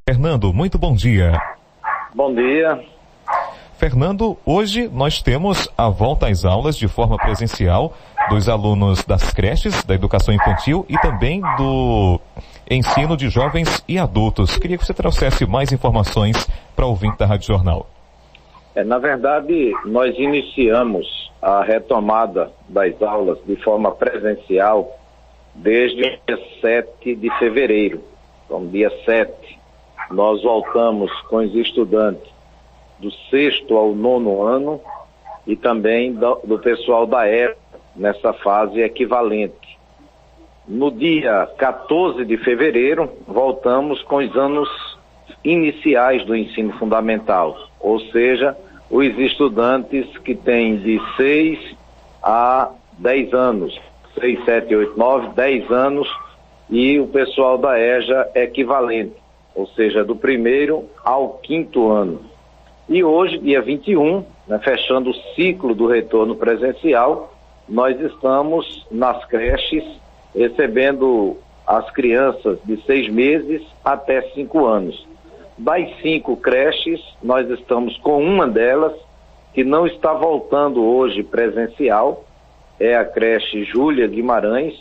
Fernando, muito bom dia. Bom dia. Fernando, hoje nós temos a volta às aulas de forma presencial dos alunos das creches, da educação infantil e também do ensino de jovens e adultos. Queria que você trouxesse mais informações para o ouvinte da Rádio Jornal. Na verdade, nós iniciamos a retomada das aulas de forma presencial desde o dia 7 de fevereiro. Então, dia 7, nós voltamos com os estudantes do 6º ao 9º ano e também do pessoal da ERA nessa fase equivalente. No dia 14 de fevereiro, voltamos com os anos iniciais do ensino fundamental, ou seja, os estudantes que têm de 6 a 10 anos, 6, 7, 8, 9, 10 anos, e o pessoal da EJA equivalente, ou seja, do 1º ao 5º ano. E hoje, dia 21, fechando o ciclo do retorno presencial, nós estamos nas creches recebendo as crianças de 6 meses até 5 anos. Das 5 creches, nós estamos com uma delas que não está voltando hoje presencial, é a creche Júlia Guimarães.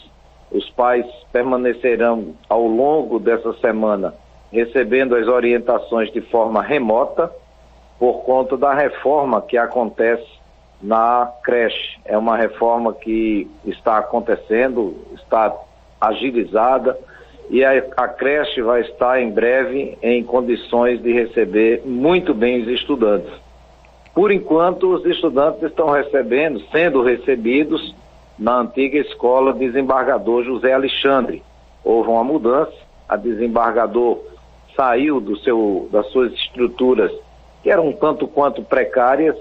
Os pais permanecerão ao longo dessa semana recebendo as orientações de forma remota por conta da reforma que acontece na creche. É uma reforma que está acontecendo, está agilizada, e a creche vai estar em breve em condições de receber muito bem os estudantes. Por enquanto, os estudantes estão sendo recebidos na antiga escola Desembargador José Alexandre. Houve uma mudança, a Desembargador saiu das suas estruturas, que eram um tanto quanto precárias,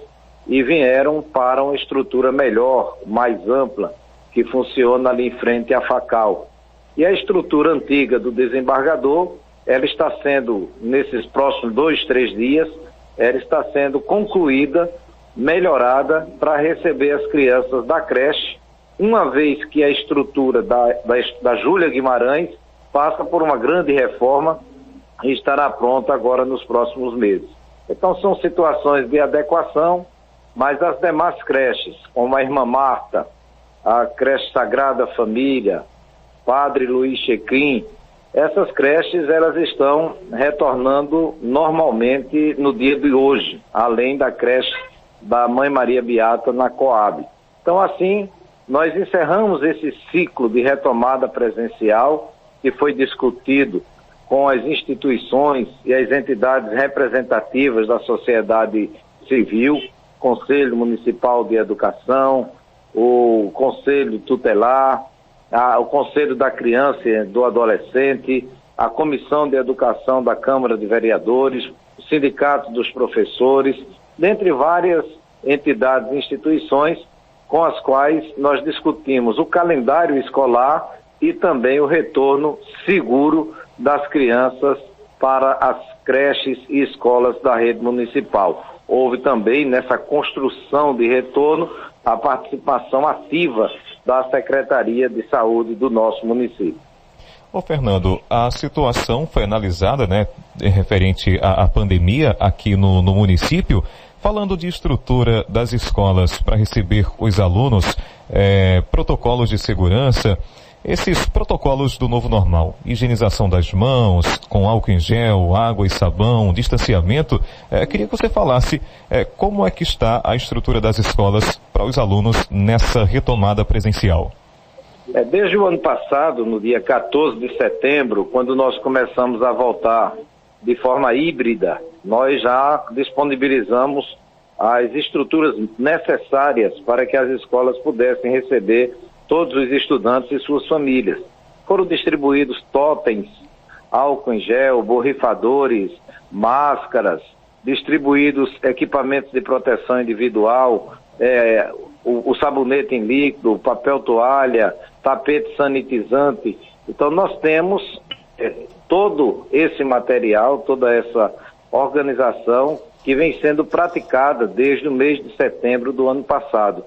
e vieram para uma estrutura melhor, mais ampla, que funciona ali em frente à FACAL. E a estrutura antiga do Desembargador, ela está sendo, nesses próximos 2, 3 dias, ela está sendo concluída, melhorada, para receber as crianças da creche, uma vez que a estrutura da Júlia Guimarães passa por uma grande reforma e estará pronta agora nos próximos meses. Então são situações de adequação, mas as demais creches, como a Irmã Marta, a creche Sagrada Família, Padre Luiz Checrim, essas creches elas estão retornando normalmente no dia de hoje, além da creche da Mãe Maria Beata na Coab. Então assim, nós encerramos esse ciclo de retomada presencial que foi discutido com as instituições e as entidades representativas da sociedade civil, Conselho Municipal de Educação, o Conselho Tutelar, o Conselho da Criança e do Adolescente, a Comissão de Educação da Câmara de Vereadores, o Sindicato dos Professores, dentre várias entidades e instituições com as quais nós discutimos o calendário escolar e também o retorno seguro das crianças para as creches e escolas da rede municipal. Houve também, nessa construção de retorno, a participação ativa da Secretaria de Saúde do nosso município. Fernando, a situação foi analisada, referente à pandemia aqui no município. Falando de estrutura das escolas para receber os alunos, protocolos de segurança, esses protocolos do novo normal, higienização das mãos, com álcool em gel, água e sabão, distanciamento, queria que você falasse como é que está a estrutura das escolas para os alunos nessa retomada presencial. Desde o ano passado, no dia 14 de setembro, quando nós começamos a voltar de forma híbrida, nós já disponibilizamos as estruturas necessárias para que as escolas pudessem receber todos os estudantes e suas famílias. Foram distribuídos totens, álcool em gel, borrifadores, máscaras, distribuídos equipamentos de proteção individual, o sabonete em líquido, papel toalha, tapete sanitizante. Então nós temos todo esse material, toda essa organização que vem sendo praticada desde o mês de setembro do ano passado.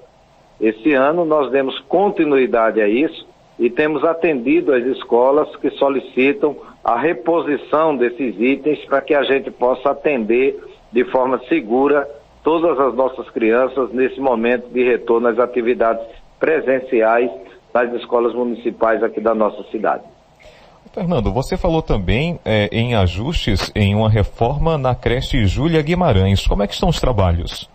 Esse ano nós demos continuidade a isso e temos atendido as escolas que solicitam a reposição desses itens para que a gente possa atender de forma segura todas as nossas crianças nesse momento de retorno às atividades presenciais nas escolas municipais aqui da nossa cidade. Fernando, você falou também em ajustes em uma reforma na creche Júlia Guimarães. Como é que estão os trabalhos?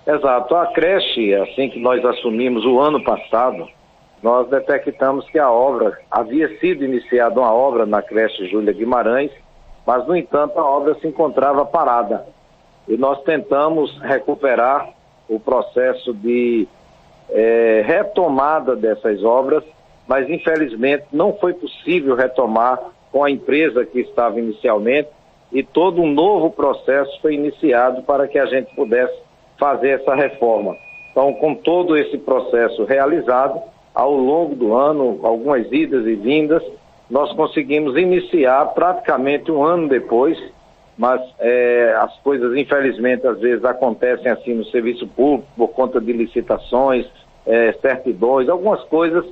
Exato. A creche, assim que nós assumimos o ano passado, nós detectamos que a obra, havia sido iniciada uma obra na creche Júlia Guimarães, mas, no entanto, a obra se encontrava parada. E nós tentamos recuperar o processo de retomada dessas obras, mas, infelizmente, não foi possível retomar com a empresa que estava inicialmente, e todo um novo processo foi iniciado para que a gente pudesse fazer essa reforma. Então, com todo esse processo realizado, ao longo do ano, algumas idas e vindas, nós conseguimos iniciar praticamente um ano depois, mas as coisas, infelizmente, às vezes acontecem assim no serviço público, por conta de licitações, certidões, algumas coisas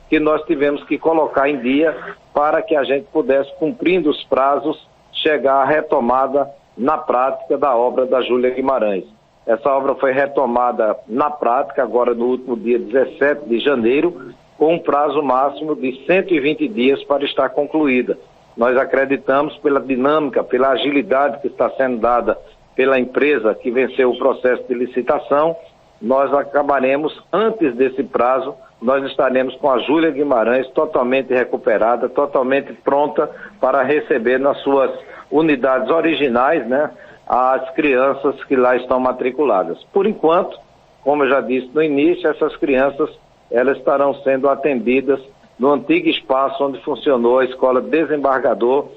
que nós tivemos que colocar em dia para que a gente pudesse, cumprindo os prazos, chegar à retomada na prática da obra da Júlia Guimarães. Essa obra foi retomada na prática agora no último dia 17 de janeiro, com um prazo máximo de 120 dias para estar concluída. Nós acreditamos pela dinâmica, pela agilidade que está sendo dada pela empresa que venceu o processo de licitação, nós acabaremos, antes desse prazo, nós estaremos com a Júlia Guimarães totalmente recuperada, totalmente pronta para receber nas suas unidades originais, né, as crianças que lá estão matriculadas. Por enquanto, como eu já disse no início, essas crianças elas estarão sendo atendidas no antigo espaço onde funcionou a Escola Desembargador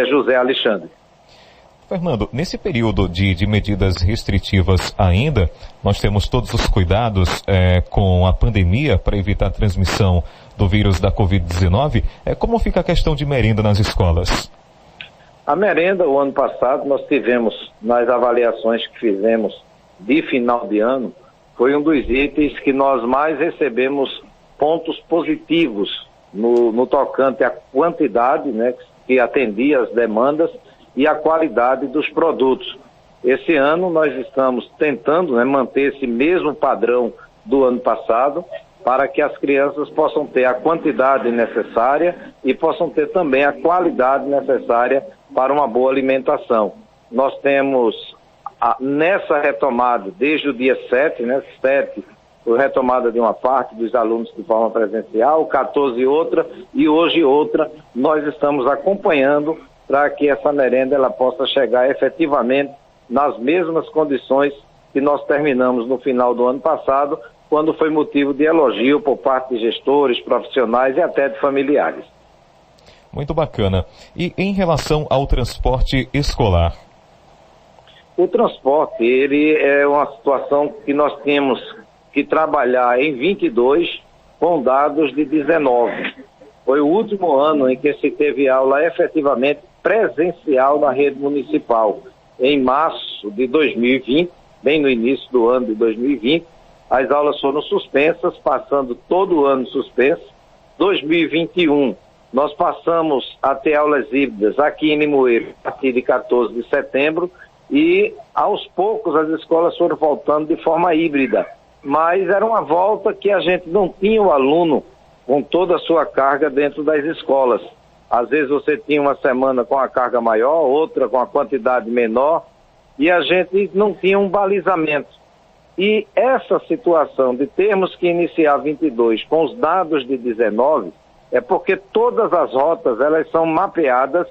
José Alexandre. Fernando, nesse período de medidas restritivas ainda, nós temos todos os cuidados com a pandemia para evitar a transmissão do vírus da Covid-19. Como fica a questão de merenda nas escolas? A merenda, o ano passado, nós tivemos, nas avaliações que fizemos de final de ano, foi um dos itens que nós mais recebemos pontos positivos no tocante à quantidade, né, que atendia as demandas e a qualidade dos produtos. Esse ano nós estamos tentando, né, manter esse mesmo padrão do ano passado, para que as crianças possam ter a quantidade necessária e possam ter também a qualidade necessária para uma boa alimentação. Nós temos nessa retomada, desde o dia 7, né, 7, foi retomada de uma parte dos alunos de forma presencial, 14 outra, e hoje outra, nós estamos acompanhando para que essa merenda ela possa chegar efetivamente nas mesmas condições que nós terminamos no final do ano passado, quando foi motivo de elogio por parte de gestores, profissionais e até de familiares. Muito bacana. E em relação ao transporte escolar? O transporte, ele é uma situação que nós temos que trabalhar em 22 com dados de 19. Foi o último ano em que se teve aula efetivamente presencial na rede municipal. Em março de 2020, bem no início do ano de 2020, as aulas foram suspensas, passando todo o ano suspenso. 2021, nós passamos a ter aulas híbridas aqui em Limoeiro, a partir de 14 de setembro, e aos poucos as escolas foram voltando de forma híbrida. Mas era uma volta que a gente não tinha o aluno com toda a sua carga dentro das escolas. Às vezes você tinha uma semana com a carga maior, outra com a quantidade menor, e a gente não tinha um balizamento. E essa situação de termos que iniciar 22 com os dados de 19, é porque todas as rotas elas são mapeadas,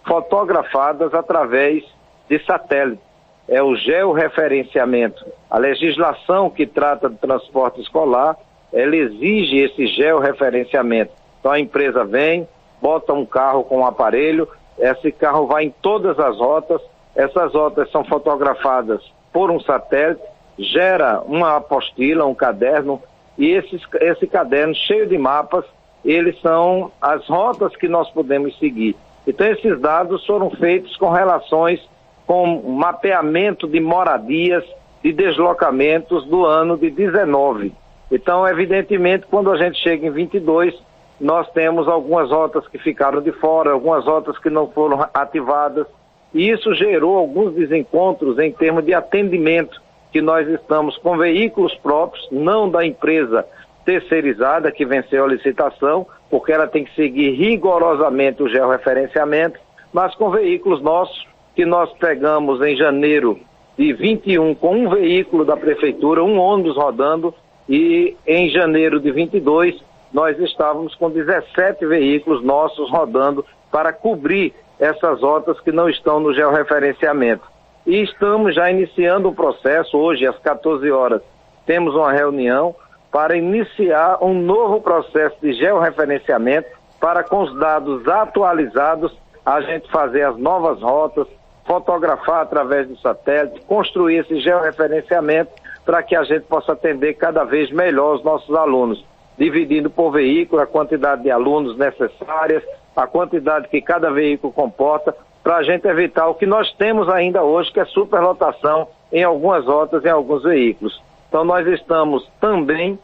fotografadas através de satélite. É o georreferenciamento. A legislação que trata de transporte escolar, ela exige esse georreferenciamento. Então a empresa vem, bota um carro com um aparelho, esse carro vai em todas as rotas, essas rotas são fotografadas por um satélite, gera uma apostila, um caderno, e esse caderno cheio de mapas, eles são as rotas que nós podemos seguir. Então esses dados foram feitos com relações, com mapeamento de moradias, de deslocamentos do ano de 19. Então, evidentemente, quando a gente chega em 22, nós temos algumas rotas que ficaram de fora, algumas rotas que não foram ativadas, e isso gerou alguns desencontros em termos de atendimento, que nós estamos com veículos próprios, não da empresa terceirizada que venceu a licitação, porque ela tem que seguir rigorosamente o georreferenciamento, mas com veículos nossos, que nós pegamos em janeiro de 21 com um veículo da prefeitura, um ônibus rodando, e em janeiro de 22 nós estávamos com 17 veículos nossos rodando para cobrir essas rotas que não estão no georreferenciamento. E estamos já iniciando o processo, hoje às 14 horas temos uma reunião para iniciar um novo processo de georreferenciamento para, com os dados atualizados, a gente fazer as novas rotas, fotografar através do satélite, construir esse georreferenciamento para que a gente possa atender cada vez melhor os nossos alunos, dividindo por veículo a quantidade de alunos necessárias, a quantidade que cada veículo comporta, para a gente evitar o que nós temos ainda hoje, que é superlotação em algumas rotas, em alguns veículos. Então nós estamos também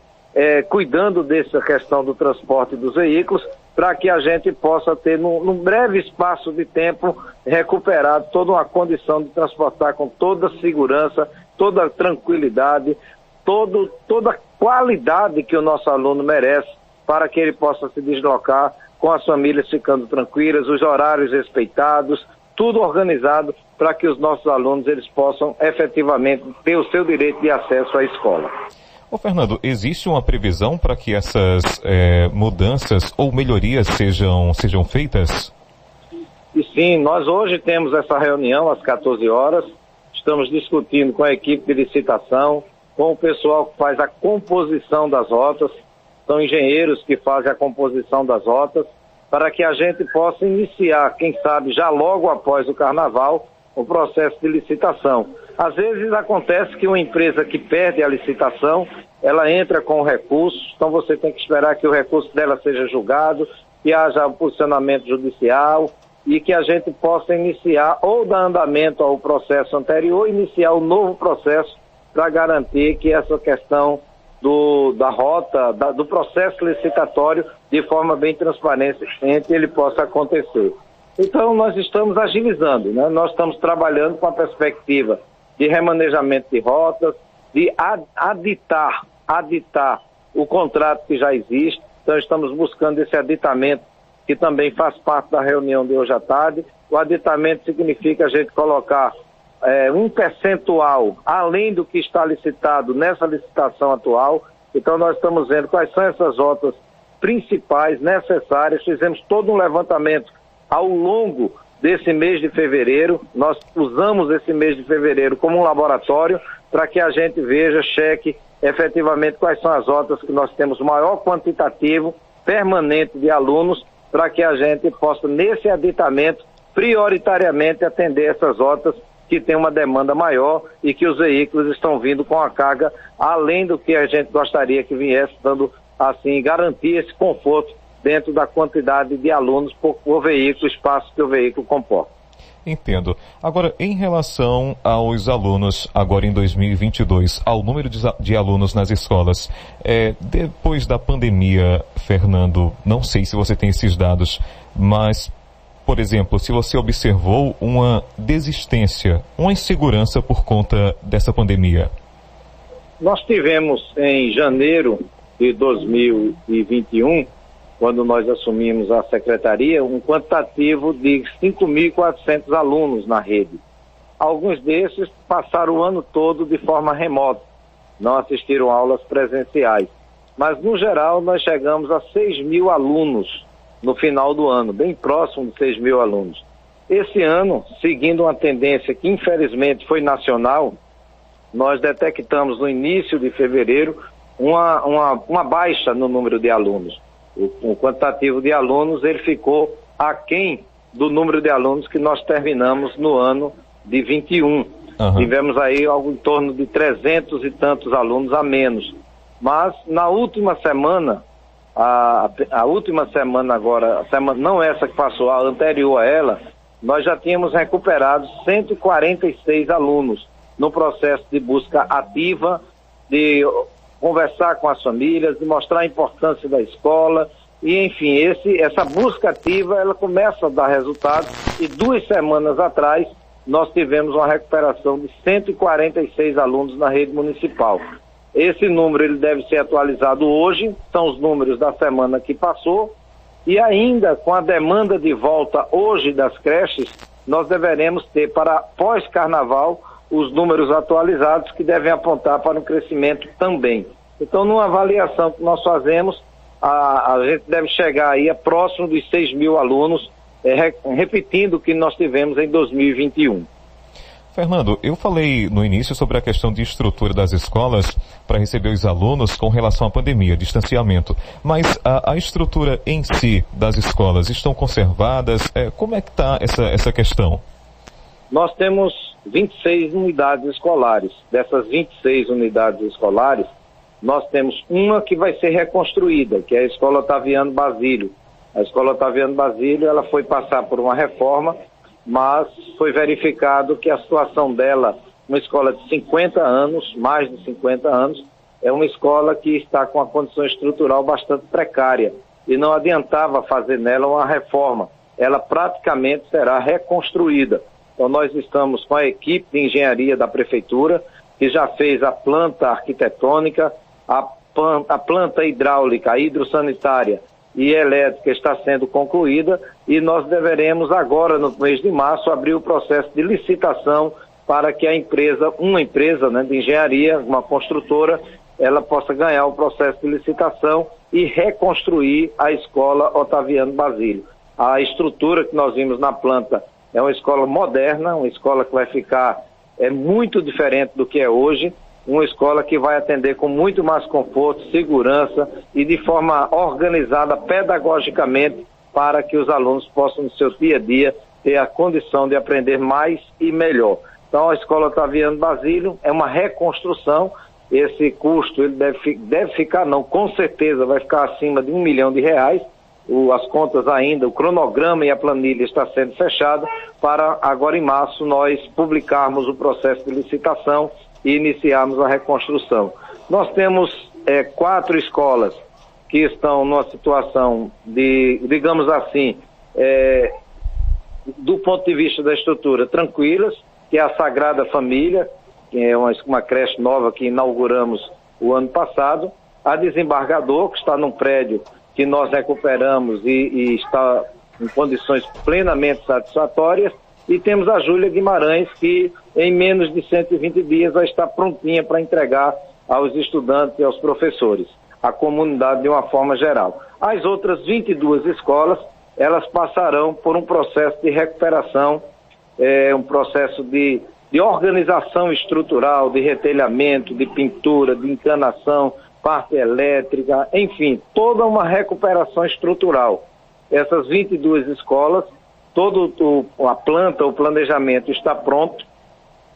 cuidando dessa questão do transporte dos veículos, para que a gente possa ter, num breve espaço de tempo, recuperado toda uma condição de transportar com toda a segurança, toda a tranquilidade, toda a qualidade que o nosso aluno merece, para que ele possa se deslocar com as famílias ficando tranquilas, os horários respeitados, tudo organizado para que os nossos alunos eles possam efetivamente ter o seu direito de acesso à escola. Ô Fernando, existe uma previsão para que essas mudanças ou melhorias sejam feitas? E sim, nós hoje temos essa reunião às 14 horas, estamos discutindo com a equipe de licitação, com o pessoal que faz a composição das rotas, são engenheiros que fazem a composição das rotas, para que a gente possa iniciar, quem sabe, já logo após o Carnaval, o processo de licitação. Às vezes acontece que uma empresa que perde a licitação, ela entra com recurso, então você tem que esperar que o recurso dela seja julgado, que haja um posicionamento judicial e que a gente possa iniciar ou dar andamento ao processo anterior, iniciar um novo processo para garantir que essa questão da rota, do processo licitatório, de forma bem transparente, ele possa acontecer. Então, nós estamos agilizando, né? Nós estamos trabalhando com a perspectiva de remanejamento de rotas, de aditar o contrato que já existe. Então, estamos buscando esse aditamento, que também faz parte da reunião de hoje à tarde. O aditamento significa a gente colocar um percentual além do que está licitado nessa licitação atual. Então nós estamos vendo quais são essas rotas principais, necessárias. Fizemos todo um levantamento ao longo desse mês de fevereiro. Nós usamos esse mês de fevereiro como um laboratório para que a gente veja, cheque efetivamente quais são as rotas que nós temos maior quantitativo permanente de alunos, para que a gente possa, nesse aditamento, prioritariamente atender essas rotas que tem uma demanda maior e que os veículos estão vindo com a carga além do que a gente gostaria que viesse, dando assim, garantir esse conforto dentro da quantidade de alunos por veículo, espaço que o veículo comporta. Entendo. Agora, em relação aos alunos, agora em 2022, ao número de alunos nas escolas, depois da pandemia, Fernando, não sei se você tem esses dados, mas, por exemplo, se você observou uma desistência, uma insegurança por conta dessa pandemia? Nós tivemos em janeiro de 2021, quando nós assumimos a secretaria, um quantitativo de 5.400 alunos na rede. Alguns desses passaram o ano todo de forma remota, não assistiram aulas presenciais. Mas, no geral, nós chegamos a 6.000 alunos no final do ano, bem próximo de 6.000 alunos. Esse ano, seguindo uma tendência que infelizmente foi nacional, nós detectamos no início de fevereiro uma baixa no número de alunos. O quantitativo de alunos ele ficou aquém do número de alunos que nós terminamos no ano de 21. Uhum. Tivemos aí algo em torno de 300 e tantos alunos a menos. Mas na última semana, a última semana agora, a semana, não essa que passou, a anterior a ela, nós já tínhamos recuperado 146 alunos no processo de busca ativa, de conversar com as famílias, de mostrar a importância da escola, E, enfim, essa busca ativa, ela começa a dar resultados. E 2 semanas atrás, nós tivemos uma recuperação de 146 alunos na rede municipal. Esse número ele deve ser atualizado hoje, são os números da semana que passou. E ainda com a demanda de volta hoje das creches, nós deveremos ter para pós-carnaval os números atualizados que devem apontar para um crescimento também. Então, numa avaliação que nós fazemos, a gente deve chegar aí a próximo dos 6 mil alunos, repetindo o que nós tivemos em 2021. Fernando, eu falei no início sobre a questão de estrutura das escolas para receber os alunos com relação à pandemia, distanciamento. Mas a estrutura em si das escolas estão conservadas? Como é que está essa questão? Nós temos 26 unidades escolares. Dessas 26 unidades escolares, nós temos uma que vai ser reconstruída, que é a Escola Otaviano Basílio. A Escola Otaviano Basílio, ela foi passar por uma reforma, mas foi verificado que a situação dela, uma escola de 50 anos, mais de 50 anos, é uma escola que está com uma condição estrutural bastante precária e não adiantava fazer nela uma reforma. Ela praticamente será reconstruída. Então nós estamos com a equipe de engenharia da prefeitura, que já fez a planta arquitetônica, a planta hidráulica, a hidrossanitária e elétrica está sendo concluída e nós deveremos agora, no mês de março, abrir o processo de licitação para que uma empresa, né, de engenharia, uma construtora, ela possa ganhar o processo de licitação e reconstruir a Escola Otaviano Basílio. A estrutura que nós vimos na planta é uma escola moderna, uma escola que vai ficar muito diferente do que é hoje, uma escola que vai atender com muito mais conforto, segurança e de forma organizada pedagogicamente para que os alunos possam no seu dia a dia ter a condição de aprender mais e melhor. Então a Escola Otaviano Basílio é uma reconstrução, esse custo ele deve ficar, não, com certeza vai ficar acima de R$1 milhão, as contas ainda, o cronograma e a planilha está sendo fechada para agora em março nós publicarmos o processo de licitação e iniciarmos a reconstrução. Nós temos 4 escolas que estão numa situação de, digamos assim, do ponto de vista da estrutura, tranquilas, que é a Sagrada Família, que é uma creche nova que inauguramos o ano passado, a Desembargador, que está num prédio que nós recuperamos e está em condições plenamente satisfatórias, e temos a Júlia Guimarães, que em menos de 120 dias vai estar prontinha para entregar aos estudantes e aos professores, à comunidade de uma forma geral. As outras 22 escolas, elas passarão por um processo de recuperação, um processo de organização estrutural, de retelhamento, de pintura, de encanação, parte elétrica, enfim, toda uma recuperação estrutural. Essas 22 escolas, a planta, o planejamento está pronto,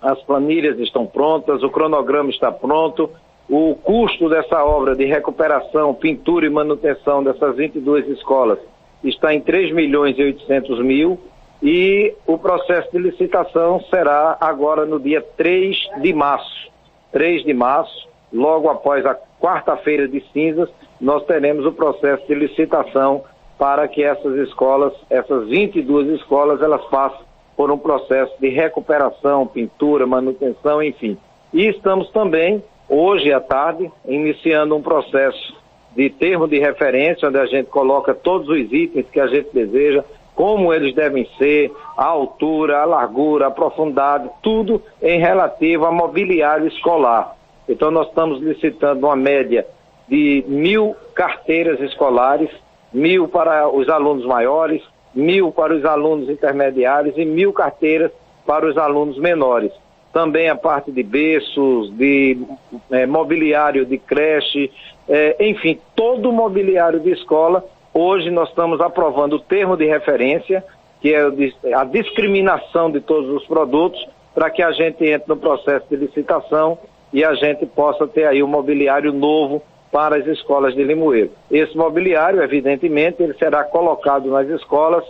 as planilhas estão prontas, o cronograma está pronto, o custo dessa obra de recuperação, pintura e manutenção dessas 22 escolas está em 3.800.000 e o processo de licitação será agora no dia 3 de março. 3 de março, logo após a quarta-feira de cinzas, nós teremos o processo de licitação para que essas escolas, essas 22 escolas, elas passem por um processo de recuperação, pintura, manutenção, enfim. E estamos também, hoje à tarde, iniciando um processo de termo de referência, onde a gente coloca todos os itens que a gente deseja, como eles devem ser, a altura, a largura, a profundidade, tudo em relativo a mobiliário escolar. Então nós estamos licitando uma média de 1.000 carteiras escolares, 1.000 para os alunos maiores, 1.000 para os alunos intermediários e 1.000 carteiras para os alunos menores. Também a parte de berços, de mobiliário de creche, enfim, todo o mobiliário de escola. Hoje nós estamos aprovando o termo de referência, que é a discriminação de todos os produtos, para que a gente entre no processo de licitação e a gente possa ter aí um mobiliário novo para as escolas de Limoeiro. Esse mobiliário, evidentemente, ele será colocado nas escolas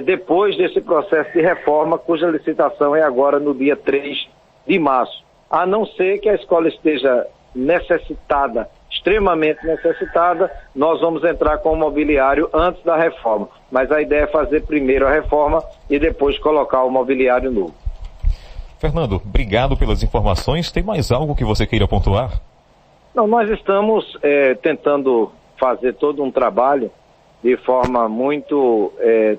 depois desse processo de reforma, cuja licitação é agora no dia 3 de março. A não ser que a escola esteja necessitada extremamente necessitada, nós vamos entrar com o mobiliário antes da reforma. Mas a ideia é fazer primeiro a reforma e depois colocar o mobiliário novo. Fernando, obrigado pelas informações. Tem mais algo que você queira pontuar? Não, nós estamos tentando fazer todo um trabalho de forma muito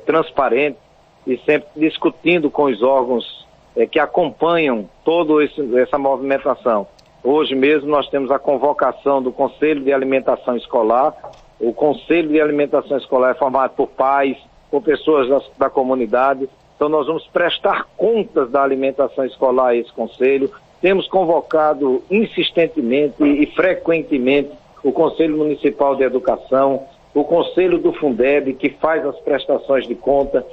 transparente e sempre discutindo com os órgãos que acompanham toda essa movimentação. Hoje mesmo nós temos a convocação do Conselho de Alimentação Escolar. O Conselho de Alimentação Escolar é formado por pais, por pessoas da comunidade. Então nós vamos prestar contas da alimentação escolar a esse conselho. Temos convocado insistentemente e frequentemente o Conselho Municipal de Educação, o Conselho do Fundeb, que faz as prestações de conta,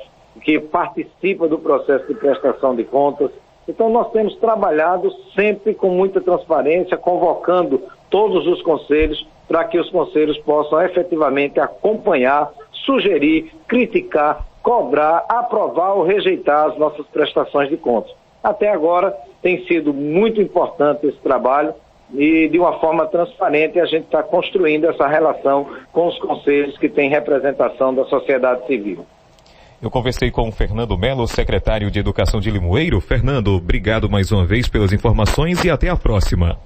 que participa do processo de prestação de contas. Então nós temos trabalhado sempre com muita transparência, convocando todos os conselhos para que os conselhos possam efetivamente acompanhar, sugerir, criticar, cobrar, aprovar ou rejeitar as nossas prestações de contas. Até agora tem sido muito importante esse trabalho e de uma forma transparente a gente está construindo essa relação com os conselhos que têm representação da sociedade civil. Eu conversei com o Fernando Melo, secretário de Educação de Limoeiro. Fernando, obrigado mais uma vez pelas informações e até a próxima.